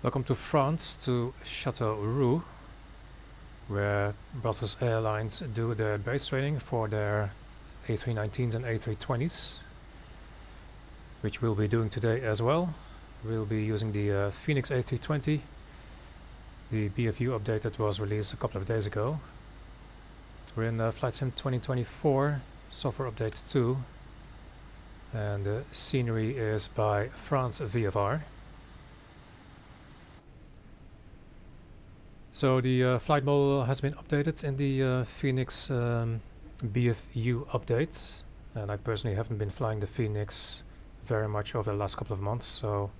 Welcome to France, to Chateauroux, where Brussels Airlines do their base training for their A319s and A320s, which we'll be doing today as well. We'll be using the Fenix A320, the BFU update that was released a couple of days ago. We're in Flight Sim 2024, software update 2, and the scenery is by France VFR. So the flight model has been updated in the Fenix BFU update, and I personally haven't been flying the Fenix very much over the last couple of months, so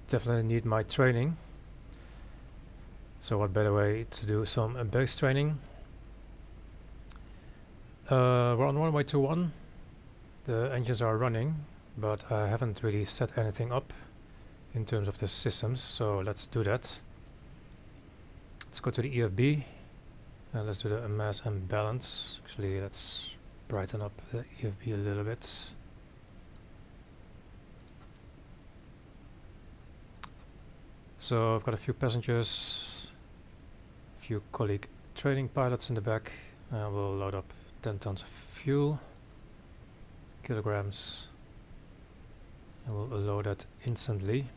definitely need my training. So what better way to do some base training? We're on runway 21. The engines are running, but I haven't really set anything up in terms of the systems, so let's do that. Let's go to the EFB and let's do the mass and balance. Actually, let's brighten up the EFB a little bit. So I've got a few passengers, a few colleague training pilots in the back. We'll load up 10 tons of fuel, kilograms, and we'll load that instantly.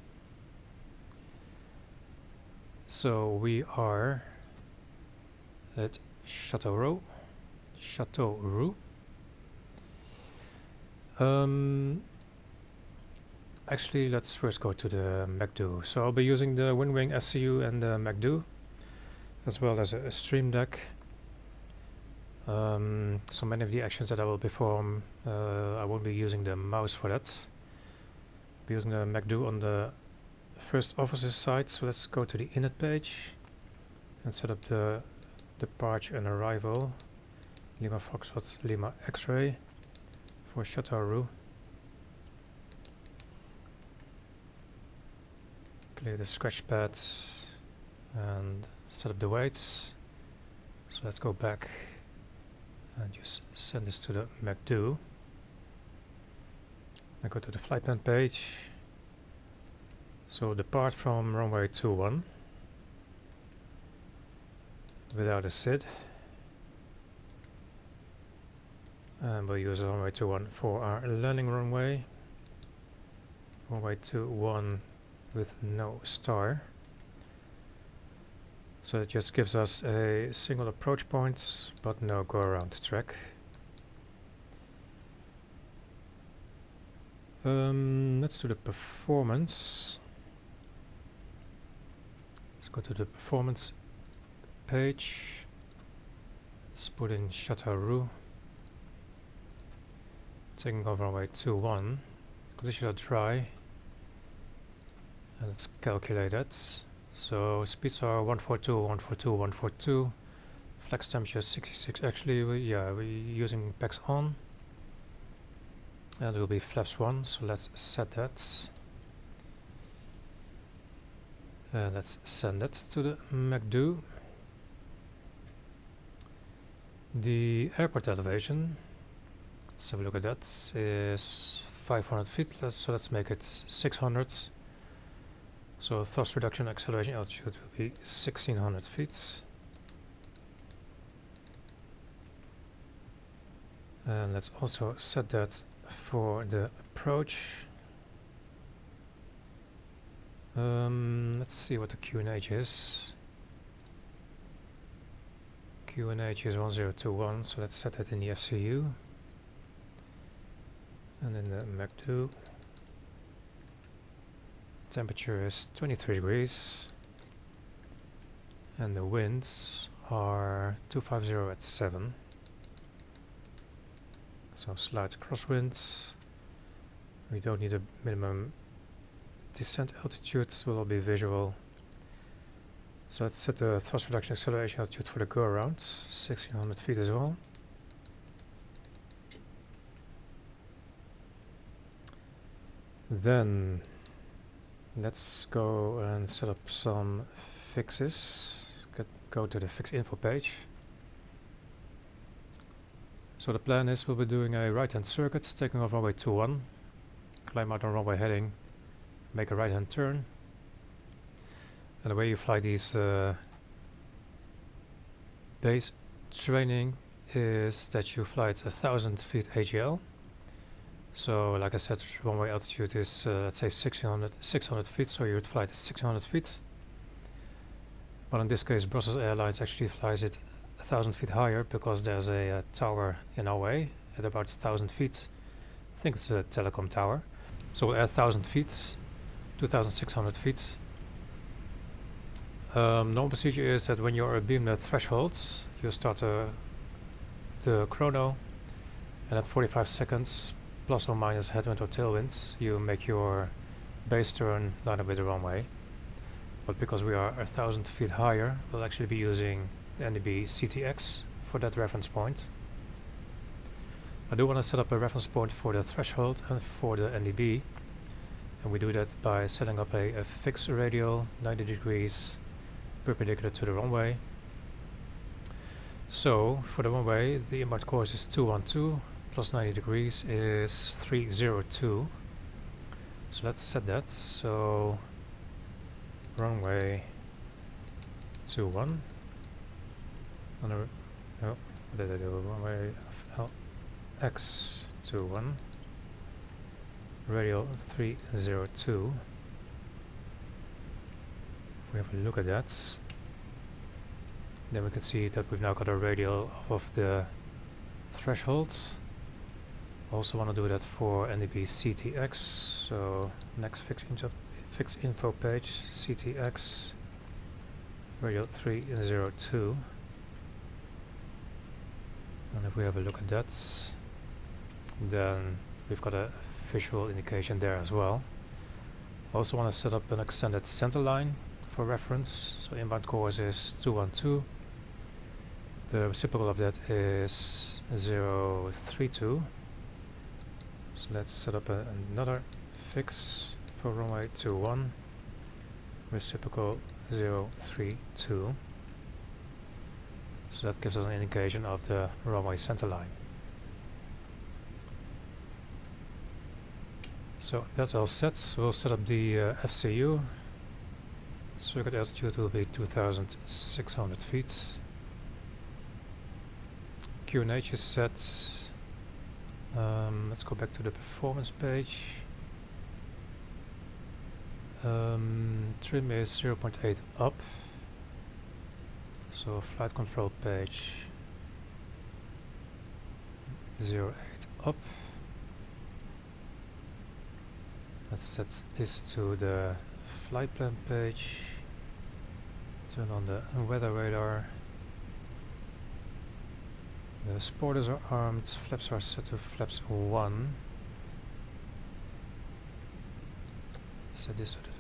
So we are at Chateauroux. Actually, let's first go to the MCDU. So I'll be using the WinWing FCU and the MCDU, as well as a stream deck. So many of the actions that I will perform, I won't be using the mouse for that. I'll be using the MCDU on the first officer's side. So let's go to the init page and set up the departure and arrival. Lima Foxtrot, Lima X-ray for Chateauroux. Clear the scratch pads and set up the weights. So let's go back and just send this to the MCDU. I go to the flight plan page. So depart from runway 21 without a SID, and we'll use runway 21 for our landing runway. Runway 21 with no star. So it just gives us a single approach point, but no go around track. Let's do the performance. Let's go to the performance page. Let's put in Chateauroux. Taking off runway 21. Conditions are dry. And let's calculate that. So speeds are 142, 142, 142. Flex temperature 66. Actually, we're using PAX on. And it will be flaps 1, so let's set that. Let's send that to the MCDU. The airport elevation, let's have a look at that, is 500 feet, so let's make it 600. So thrust reduction acceleration altitude will be 1600 feet. And let's also set that for the approach. Let's see what the QNH is. QNH is 1021, so let's set that in the FCU. And in the MCDU. Temperature is 23 degrees. And the winds are 250 at 7. So slight crosswinds. We don't need a minimum descent altitude, will all be visual. So let's set the thrust reduction acceleration altitude for the go around, 1600 feet as well. Then let's go and set up some fixes. Go to the fix info page. So the plan is we'll be doing a right hand circuit, taking off runway 21, climb out on runway heading, make a right hand turn, And the way you fly these base training is that you fly at 1,000 feet AGL. So like I said, runway altitude is let's say 600 feet, so you would fly at 600 feet. But in this case, Brussels Airlines actually flies it 1,000 feet higher because there's a tower in our way at about 1,000 feet. I think it's a telecom tower. So at 1,000 feet, 2,600 feet. Normal procedure is that when you're beamed at thresholds, you start the chrono, and at 45 seconds, plus or minus headwind or tailwind, you make your base turn line up with the runway. But because we are 1,000 feet higher, we'll actually be using the NDB CTX for that reference point. I do want to set up a reference point for the threshold and for the NDB, and we do that by setting up a fixed radial 90 degrees perpendicular to the runway. So for the runway, the inbound course is 212 plus 90 degrees is 302. So let's set that. So runway 21. What did I do? Runway X21. Radial 302. If we have a look at that, then we can see that we've now got a radial of the threshold. Also want to do that for NDB CTX. So next fixed info page, CTX radial 302. And if we have a look at that, then we've got a visual indication there as well. Also want to set up an extended center line for reference. So inbound course is 212. The reciprocal of that is 032. So let's set up another fix for runway 21. Reciprocal 032. So that gives us an indication of the runway center line. So that's all set. So we'll set up the FCU. Circuit altitude will be 2,600 feet. QNH is set. Let's go back to the performance page. Trim is 0.8 up. So flight control page 0.8 up. Let's set this to the flight plan page. Turn on the weather radar. The spoilers are armed, flaps are set to flaps 1. Set this to the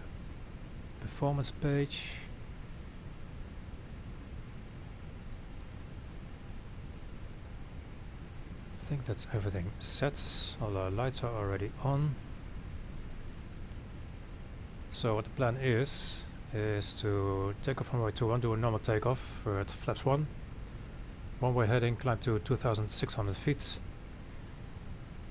performance page. I think that's everything set. All our lights are already on. So what the plan is to take off from runway 21, do a normal takeoff. We're at flaps 1. One-way heading, climb to 2,600 feet.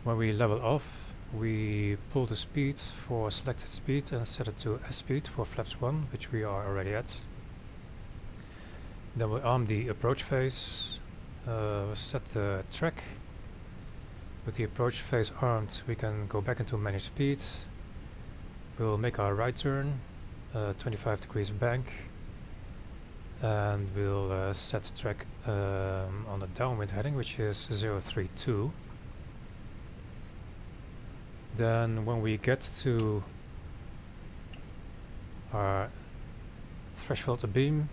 When we level off, we pull the speed for selected speed and set it to S speed for flaps 1, which we are already at. Then we arm the approach phase, set the track. With the approach phase armed, we can go back into manage speed. We'll make our right turn, 25 degrees bank, and we'll set track on the downwind heading, which is 032. Then when we get to our threshold beam,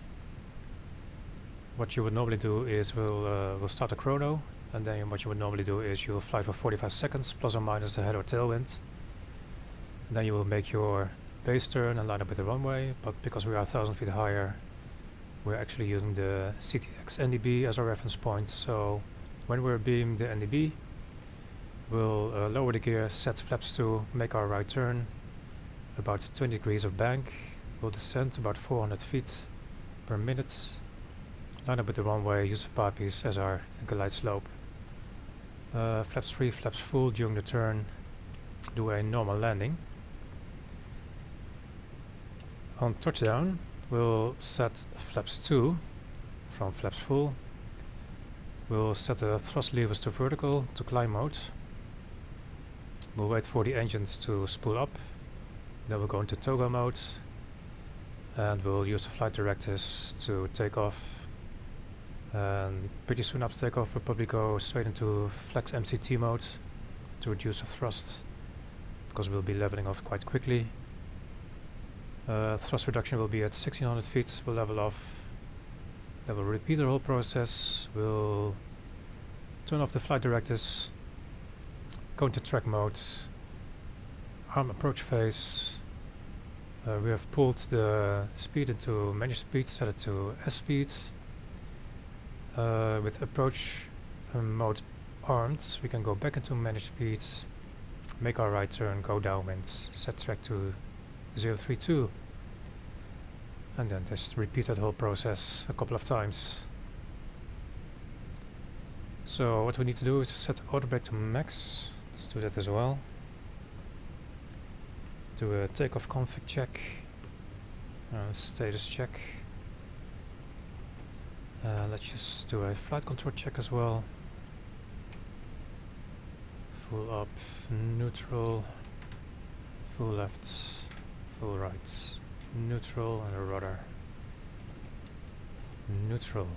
what you would normally do is we'll start a chrono, and then what you would normally do is you'll fly for 45 seconds plus or minus the head or tailwind. And then you will make your base turn and line up with the runway, but because we are 1,000 feet higher, we're actually using the CTX NDB as our reference point. So when we're beamed the NDB, we'll lower the gear, set flaps 2, make our right turn, about 20 degrees of bank. We'll descend about 400 feet per minute, line up with the runway, use the power piece as our glide slope. Flaps 3, flaps full during the turn, do a normal landing. On touchdown, We'll set flaps 2 from flaps full. We'll set the thrust levers to vertical to climb mode. We'll wait for the engines to spool up. Then we'll go into toggle mode. And we'll use the flight directives to take off. And pretty soon after takeoff, we'll probably go straight into flex MCT mode to reduce the thrust, because we'll be leveling off quite quickly. Thrust reduction will be at 1600 feet. We'll level off. Then we'll repeat the whole process. We'll turn off the flight directives, go into track mode, arm approach phase. We have pulled the speed into managed speed, set it to S speed. With approach mode armed, we can go back into managed speed, make our right turn, go downwind, set track to 032, and then just repeat that whole process a couple of times. So what we need to do is set auto brake to max. Let's do that as well. Do a takeoff config check, status check. Let's just do a flight control check as well. Full up, neutral, full left, full right, neutral, and a rudder. Neutral.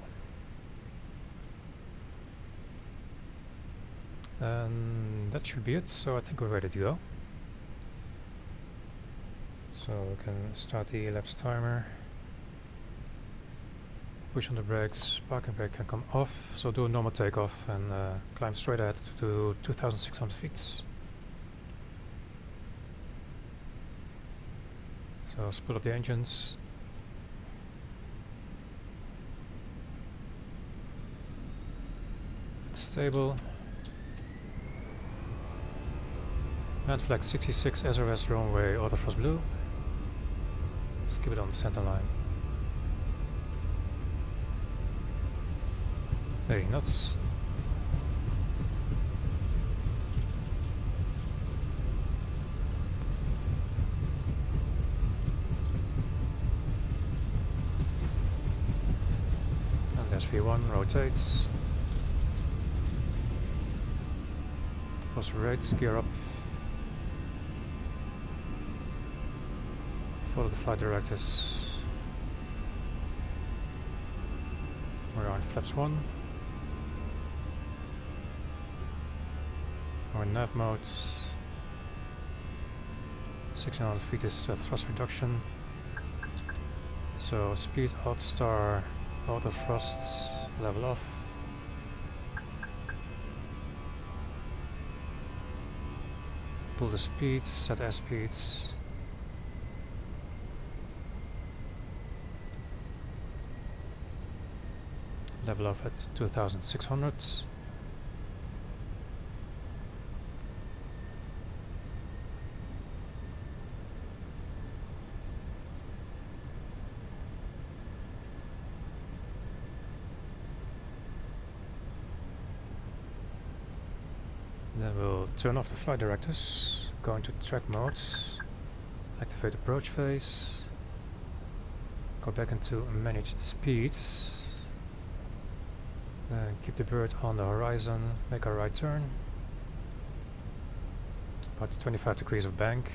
And that should be it, so I think we're ready to go. So we can start the elapsed timer. Push on the brakes, parking brake can come off, so do a normal takeoff and climb straight ahead to 2600 feet. So spool up the engines. It's stable. And flag 66 SRS runway autofrost blue. Let's keep it on the center line. 30 knots. And there's V1, rotates. Plus rate, gear up. Follow the flight directives. We're on flaps 1. We're in nav mode. 1600 feet is thrust reduction. So speed, alt star, auto thrust, level off. Pull the speed, set S speeds. Level off at 2600. Then we'll turn off the flight directives, go into track mode, activate approach phase, go back into manage speeds. Keep the bird on the horizon, make a right turn, about 25 degrees of bank,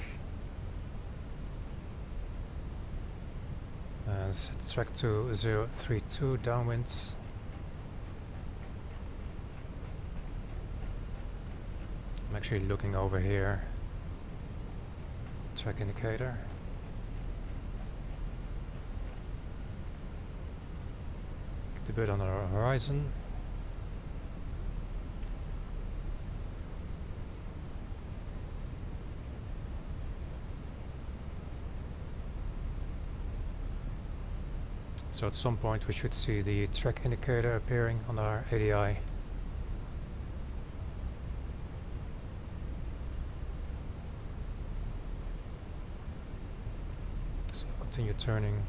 and set track to 032 downwind. I'm actually looking over here, track indicator. Keep the bird on the horizon. So at some point we should see the track indicator appearing on our ADI. So continue turning.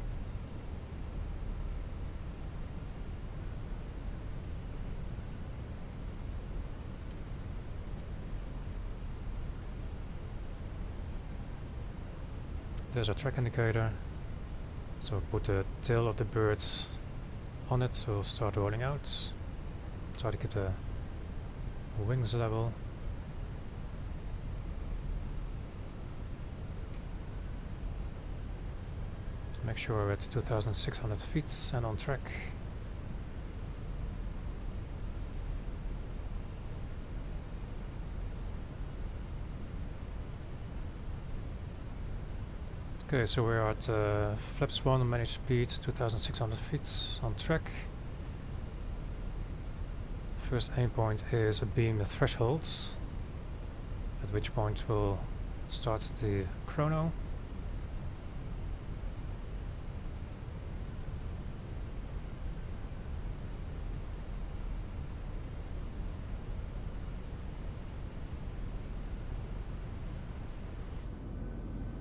There's our track indicator. So put the tail of the bird on it, so it'll start rolling out. Try to keep the wings level. Make sure we're at 2,600 feet and on track. Okay, so we're at flaps 1, managed speed, 2,600 feet, on track. First aim point is a beam thresholds, at which point we'll start the chrono.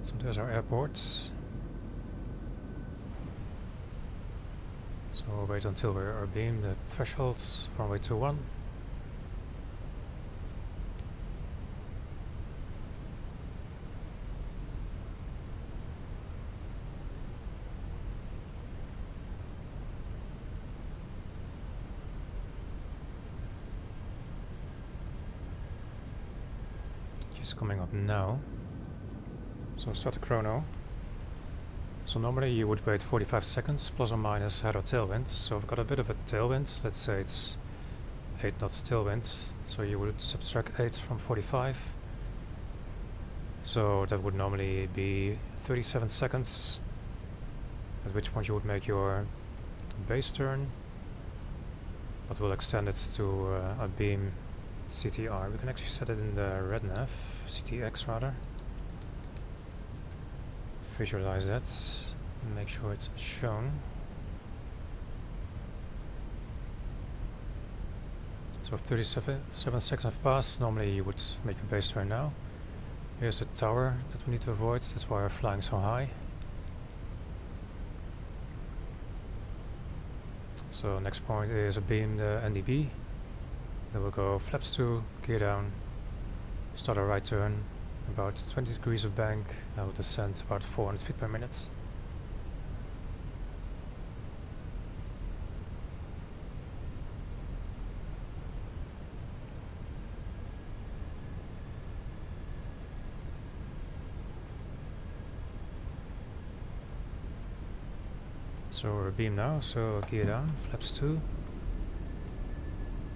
So there's our airport. So we'll wait until we're beam the thresholds, runway 21. Just coming up now. So start the chrono. So normally you would wait 45 seconds plus or minus head or tailwind. So we've got a bit of a tailwind. Let's say it's 8 knots tailwind. So you would subtract 8 from 45. So that would normally be 37 seconds. At which point you would make your base turn. But we'll extend it to a beam CTR. We can actually set it in the red nav, CTX rather. Visualize that and make sure it's shown. So 37 seconds have passed. Normally you would make a base turn now. Here's the tower that we need to avoid. That's why we're flying so high. So next point is a beam the NDB. Then we'll go flaps 2, gear down, start a right turn. About 20 degrees of bank, I will descend about 400 feet per minute. So we're beam now, so gear down, flaps 2.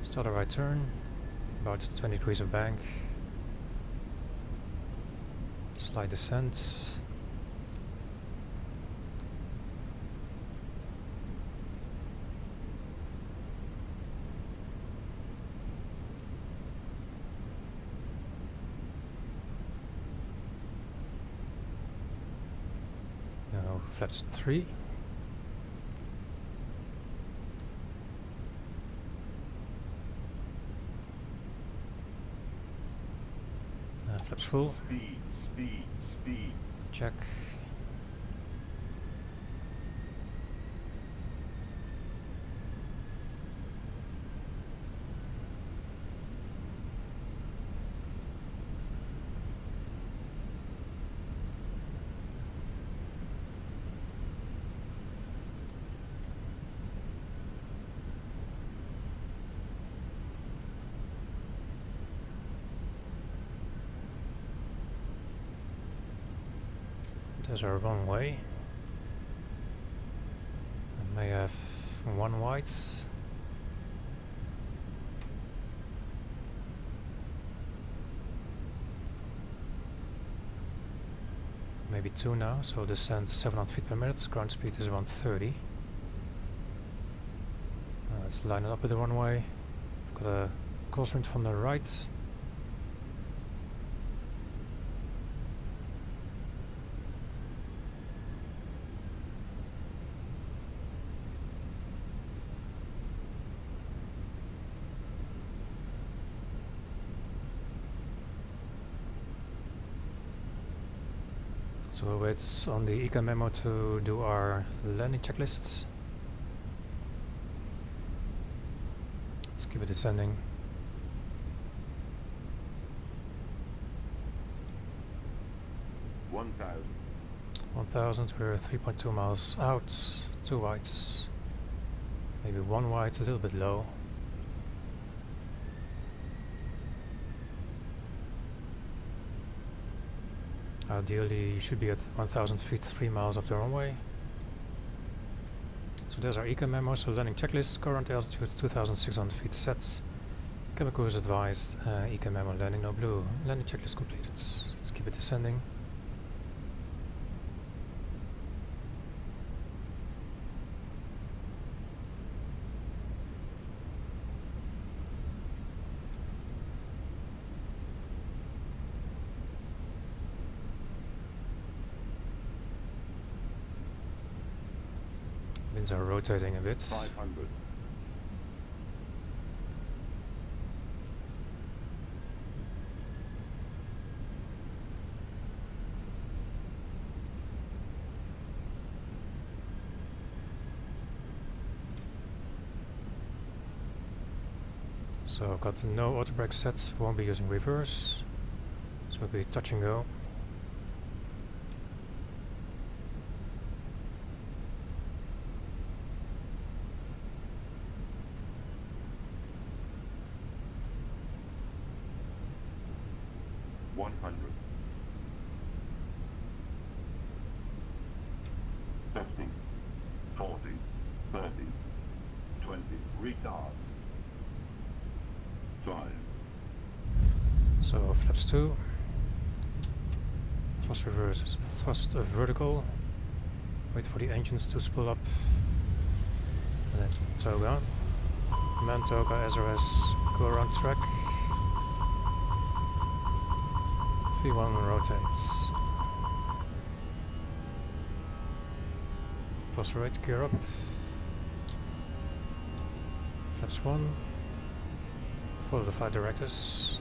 Start a right turn, about 20 degrees of bank. Slight descent. Now flaps 3. Flaps full. Speed. Check. There's our runway. I may have one wide. Maybe 2 now, so descent 700 feet per minute, ground speed is around 30. Let's line it up with the runway. We've got a crosswind from the right. So we'll wait on the ECA memo to do our landing checklists. Let's keep it descending. 1000, we're 3.2 miles out, 2 wides, maybe 1 wide, a little bit low. Ideally you should be at 1000 feet, 3 miles off the runway. So there's our eco memo, so landing checklist, current altitude 2600 feet set. Chemical is advised, eco memo landing no blue. Landing checklist completed. Let's keep it descending. Winds are rotating a bit. 500. So I've got no auto brake set, won't be using reverse, so it'll be touch and go. So flaps 2, thrust reverse, thrust vertical, wait for the engines to spool up, and then toga, man toga, SRS, go around track, V1 rotates, plus right, gear up, flaps 1, follow the flight directors.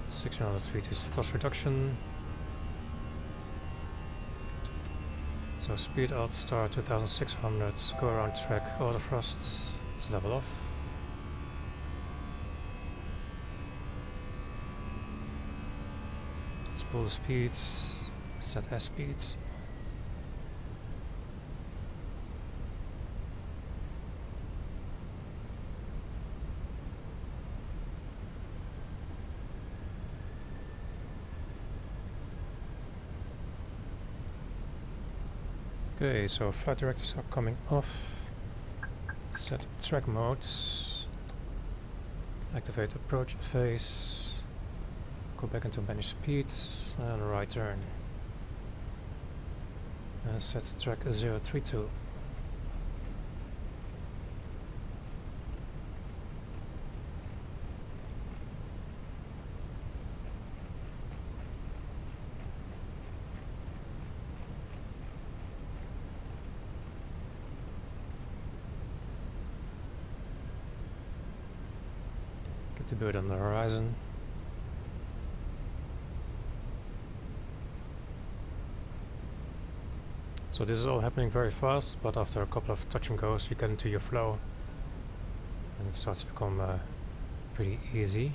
(600 feet is thrust reduction. So speed out, start 2600, go around track, auto thrust, let's level off. Spool the speeds, set S speeds. Okay, so flight directors are coming off. Set track modes. Activate approach phase. Go back into manage speeds and right turn. And set track 032. The bird on the horizon. So this is all happening very fast, but after a couple of touch and goes you get into your flow and it starts to become pretty easy.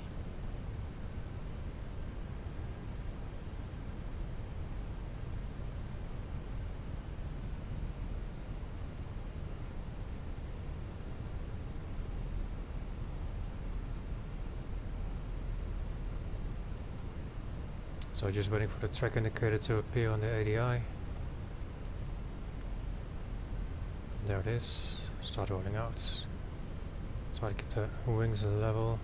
So just waiting for the track indicator to appear on the ADI. There it is. Start rolling out. Try to keep the wings level.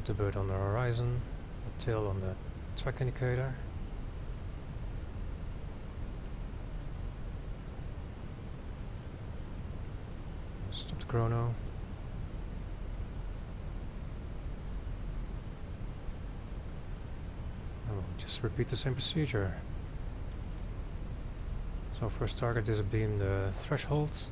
The bird on the horizon, the tail on the track indicator. Stop the chrono. And we'll just repeat the same procedure. So first target is being the thresholds.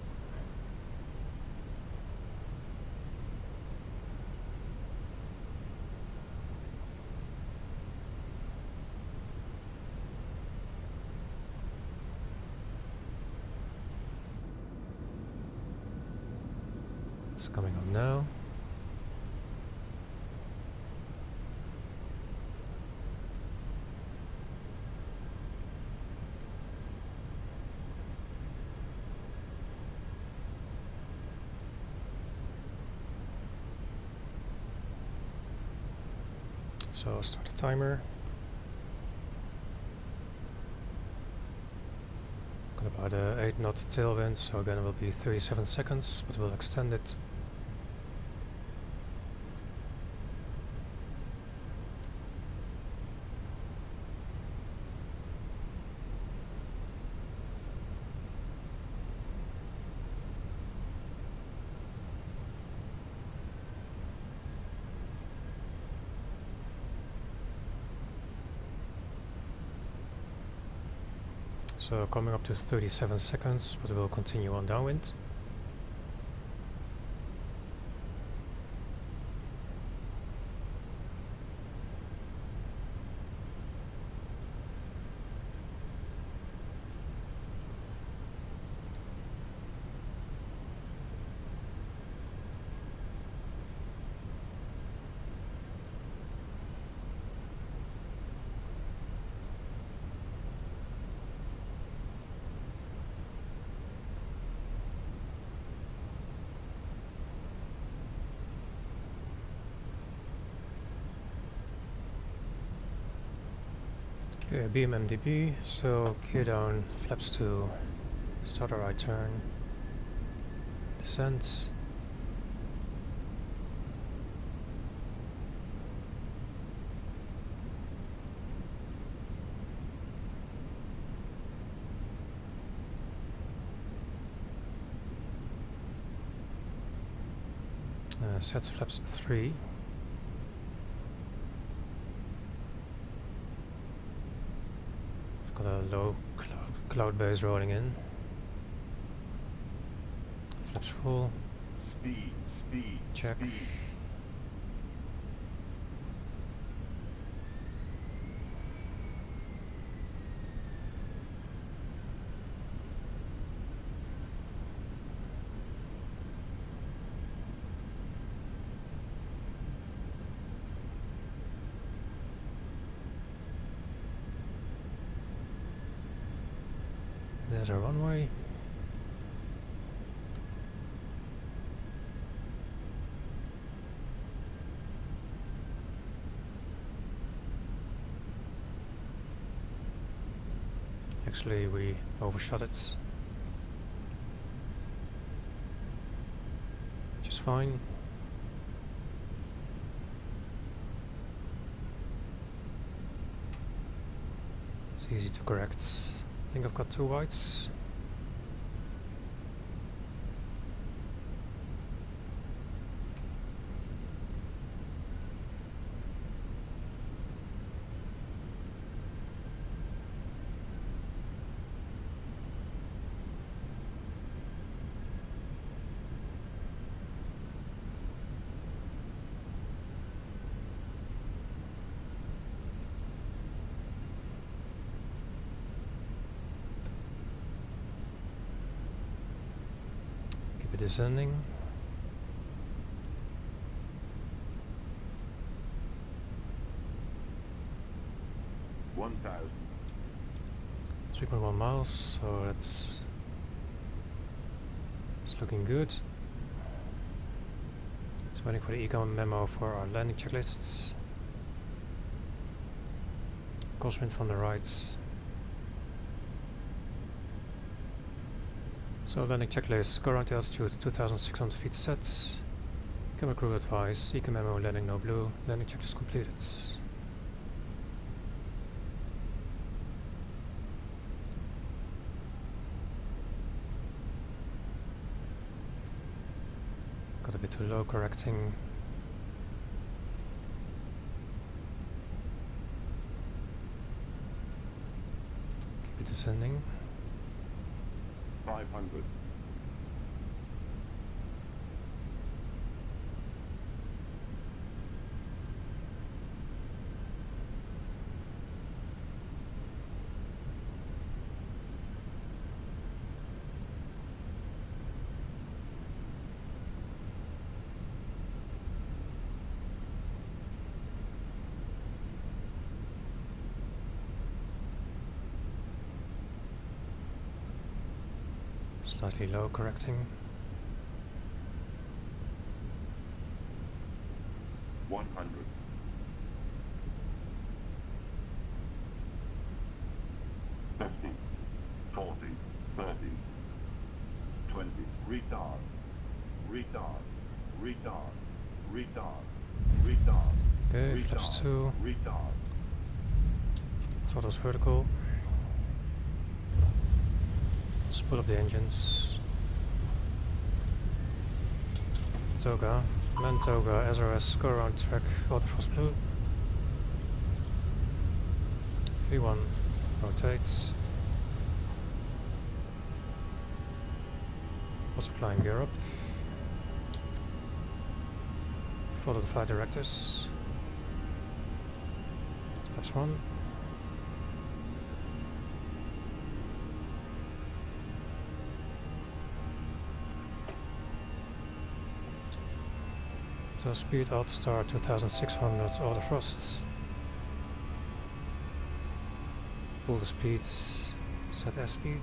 It's coming up now. So start the timer. Got about a 8 knot tailwind, so again it will be 37 seconds, but we'll extend it. So coming up to 37 seconds, but we'll continue on downwind. Okay, beam MDB, so gear down, flaps to start a right turn, descent. Set flaps 3. Got a low cloud base rolling in. Flaps full. Speed. Check. Speed. There's our runway. Actually, we overshot it. Which is fine. It's easy to correct. I think I've got 2 whites. Descending. $1,000. 3.1 miles, so that's it's looking good. Just waiting for the econ memo for our landing checklists. Crosswind from the right. So landing checklist, current altitude 2600 feet set. Camera crew advice, econ memo landing no blue, landing checklist completed. Got a bit too low, correcting. Keep it descending. 500. Slightly low, correcting. 100. 50, 40, 30, 20. Retard. Retard. Retard. Retard. Retard. Okay, flaps 2. Retard. Throttles vertical. Spool up the engines. Toga. Land toga, SRS, go around track, autofrost blue. V1, rotates. Also flying gear up. Follow the flight directors. Flaps 1. So speed alt start 2600 autofrost. Pull the speed, set S speed.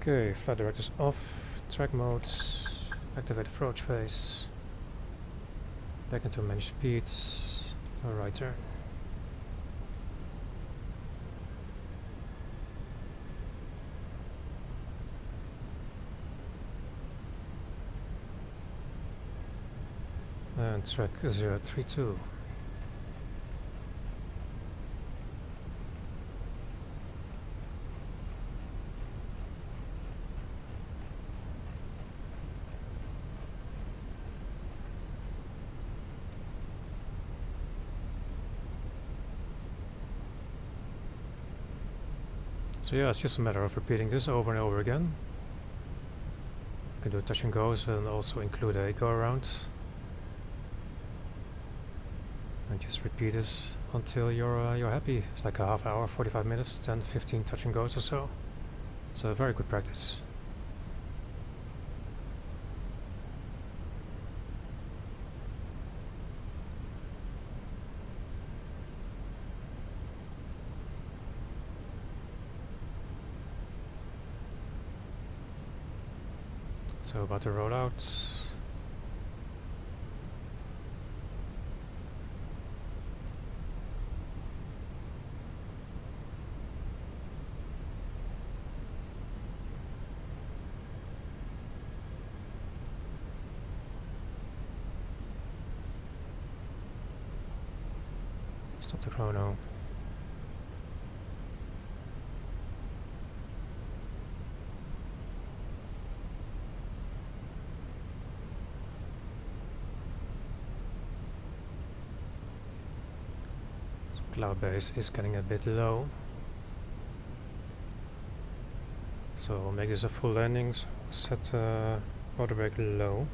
Okay, flight directors off, track modes, activate approach phase, back into manage speeds, a right turn. And track 032. So yeah, it's just a matter of repeating this over and over again. You can do touch and goes and also include a go around. And just repeat this until you're happy. It's like a half hour, 45 minutes, 10, 15 touch and goes or so. It's a very good practice. So about to roll out. Stop the chrono. Cloud base is getting a bit low, so we'll make this a full landing. So set rotor brake low.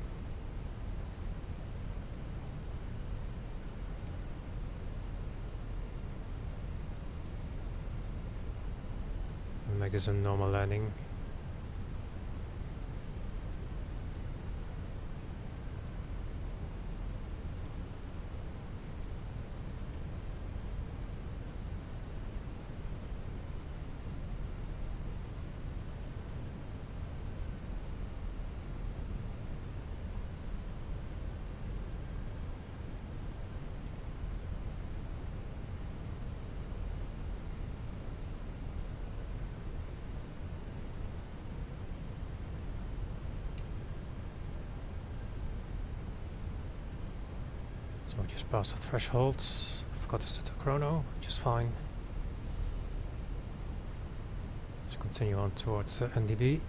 And make this a normal landing. So we just passed the thresholds. Forgot to set the chrono, which is fine. Just continue on towards NDB.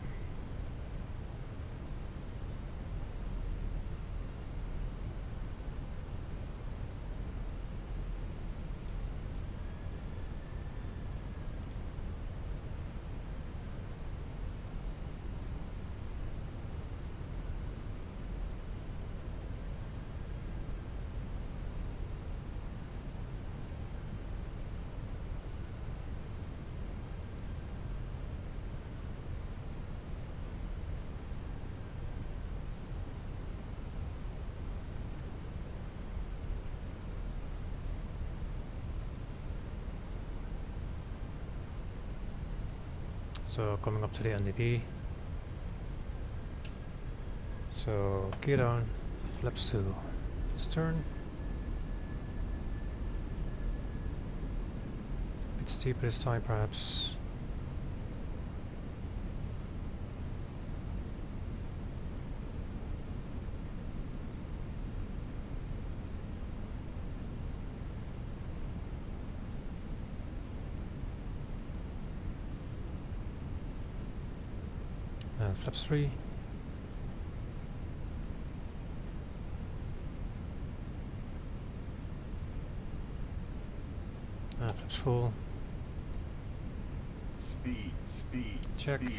So coming up to the NDB. So gear down, flaps 2. Let's turn. A bit steeper this time perhaps. And flaps 3. And flaps full. Speed. Check. Speed.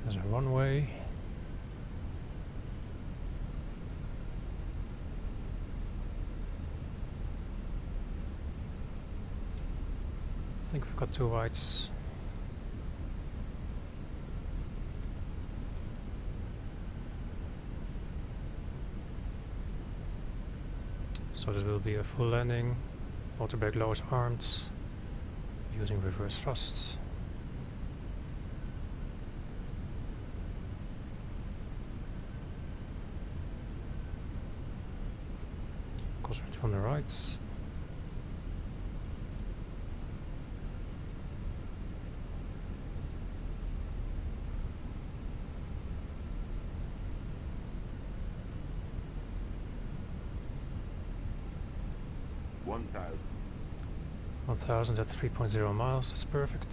There's a runway. I think we've got 2 wides. So this will be a full landing. Water brake lowers armed, using reverse thrusts. Crosswind from the right. One 1000 at 3.0 miles, that's perfect.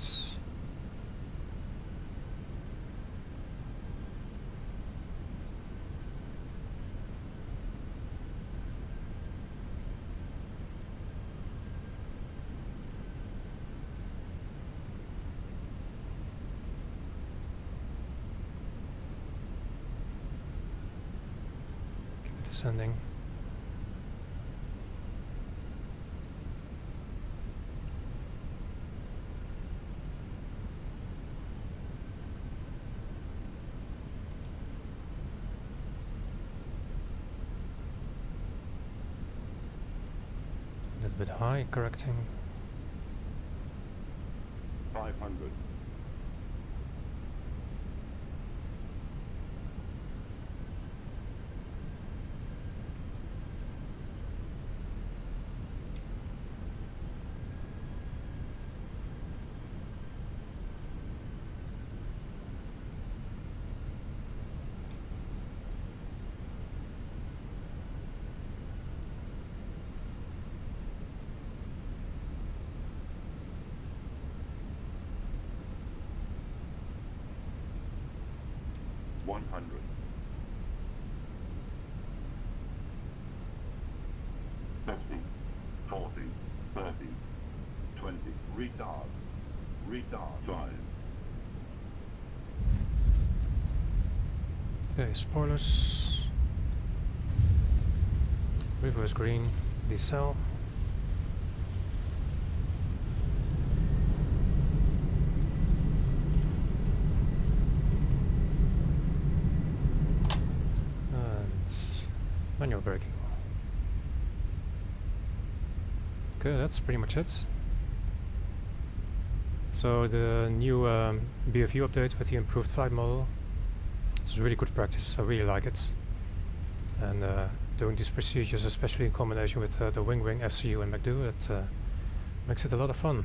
Keep it descending. A little bit high, correcting. 500. $100. 50, 40, 30, 20. Retard. 5. Okay, spoilers. Reverse green, decel. Manual braking. Okay, that's pretty much it. So the new BFU update with the improved flight model, it's really good practice. I really like it. And doing these procedures, especially in combination with the WinWing FCU and MCDU, it makes it a lot of fun.